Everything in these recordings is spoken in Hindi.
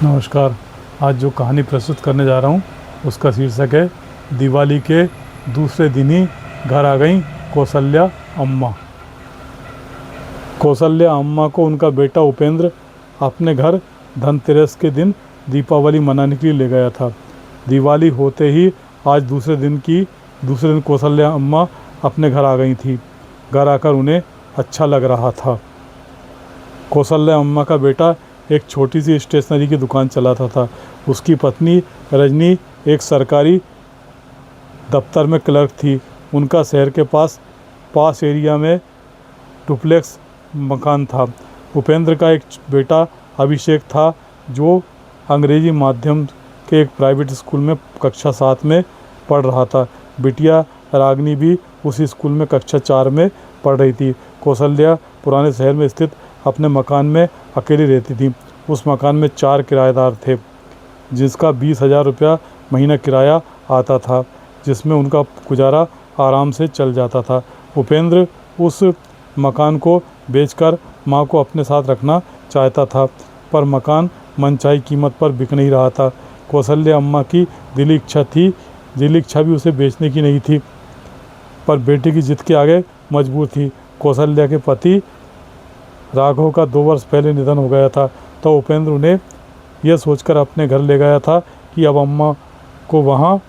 नमस्कार। आज जो कहानी प्रस्तुत करने जा रहा हूँ उसका शीर्षक है दिवाली के दूसरे दिन ही घर आ गईं कौशल्या अम्मा। कौशल्या अम्मा को उनका बेटा उपेंद्र अपने घर धनतेरस के दिन दीपावली मनाने के लिए ले गया था। दिवाली होते ही आज दूसरे दिन कौशल्या अम्मा अपने घर आ गई थी। घर आकर उन्हें अच्छा लग रहा था। कौशल्या अम्मा का बेटा एक छोटी सी स्टेशनरी की दुकान चलाता था। उसकी पत्नी रजनी एक सरकारी दफ्तर में क्लर्क थी। उनका शहर के पास एरिया में डुप्लेक्स मकान था। उपेंद्र का एक बेटा अभिषेक था जो अंग्रेजी माध्यम के एक प्राइवेट स्कूल में कक्षा 7 में पढ़ रहा था। बिटिया रागनी भी उसी स्कूल में कक्षा 4 में पढ़ रही थी। कौशल्या पुराने शहर में स्थित अपने मकान में अकेली रहती थी। उस मकान में 4 किराएदार थे जिसका 20,000 रुपया महीना किराया आता था, जिसमें उनका गुजारा आराम से चल जाता था। उपेंद्र उस मकान को बेचकर मां को अपने साथ रखना चाहता था, पर मकान मनचाही कीमत पर बिक नहीं रहा था। कौशल्या अम्मा की दिली इच्छा भी उसे बेचने की नहीं थी, पर बेटे की जिद के आगे मजबूर थी। कौशल्या के पति राघव का 2 वर्ष पहले निधन हो गया था, तो उपेंद्र उन्हें यह सोचकर अपने घर ले गया था कि अब अम्मा को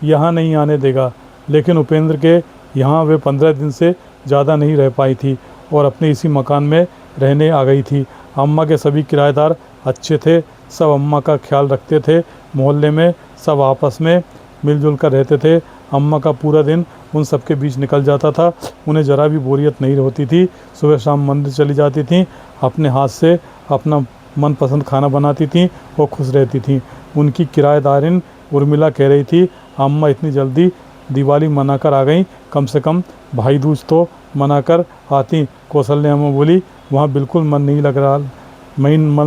यहाँ नहीं आने देगा। लेकिन उपेंद्र के यहाँ वे 15 दिन से ज़्यादा नहीं रह पाई थी और अपने इसी मकान में रहने आ गई थी। अम्मा के सभी किराएदार अच्छे थे, सब अम्मा का ख्याल रखते थे। मोहल्ले में सब आपस में मिलजुल कर रहते थे। अम्मा का पूरा दिन उन सबके बीच निकल जाता था। उन्हें ज़रा भी बोरियत नहीं होती थी। सुबह शाम मंदिर चली जाती थीं, अपने हाथ से अपना मनपसंद खाना बनाती थीं और खुश रहती थीं। उनकी किराएदारिन उर्मिला कह रही थी, अम्मा इतनी जल्दी दिवाली मनाकर आ गईं, कम से कम भाई दूज तो मनाकर आती। कौशल्या अम्मा बोली, वहाँ बिल्कुल मन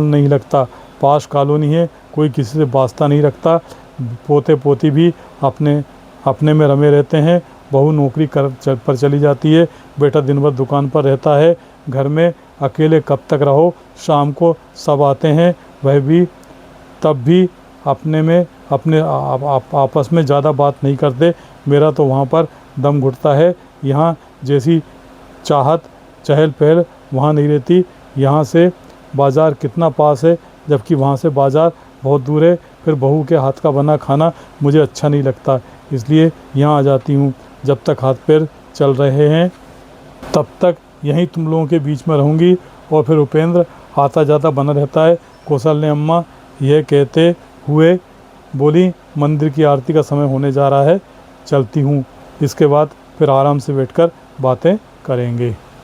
नहीं लगता। पास कॉलोनी है, कोई किसी से वास्ता नहीं रखता। पोते पोती भी अपने में रमे रहते हैं। बहू नौकरी पर चली जाती है, बेटा दिन भर दुकान पर रहता है। घर में अकेले कब तक रहो, शाम को सब आते हैं, वह भी तब भी अपने आपस में ज़्यादा बात नहीं करते। मेरा तो वहाँ पर दम घुटता है। यहाँ जैसी चाहत चहल पहल वहाँ नहीं रहती। यहाँ से बाज़ार कितना पास है, जबकि वहाँ से बाज़ार बहुत दूर है। फिर बहू के हाथ का बना खाना मुझे अच्छा नहीं लगता, इसलिए यहाँ आ जाती हूँ। जब तक हाथ पैर चल रहे हैं तब तक यहीं तुम लोगों के बीच में रहूँगी। और फिर उपेंद्र आता जाता बना रहता है। कौशल्या अम्मा यह कहते हुए बोली, मंदिर की आरती का समय होने जा रहा है, चलती हूँ। इसके बाद फिर आराम से बैठकर बातें करेंगे।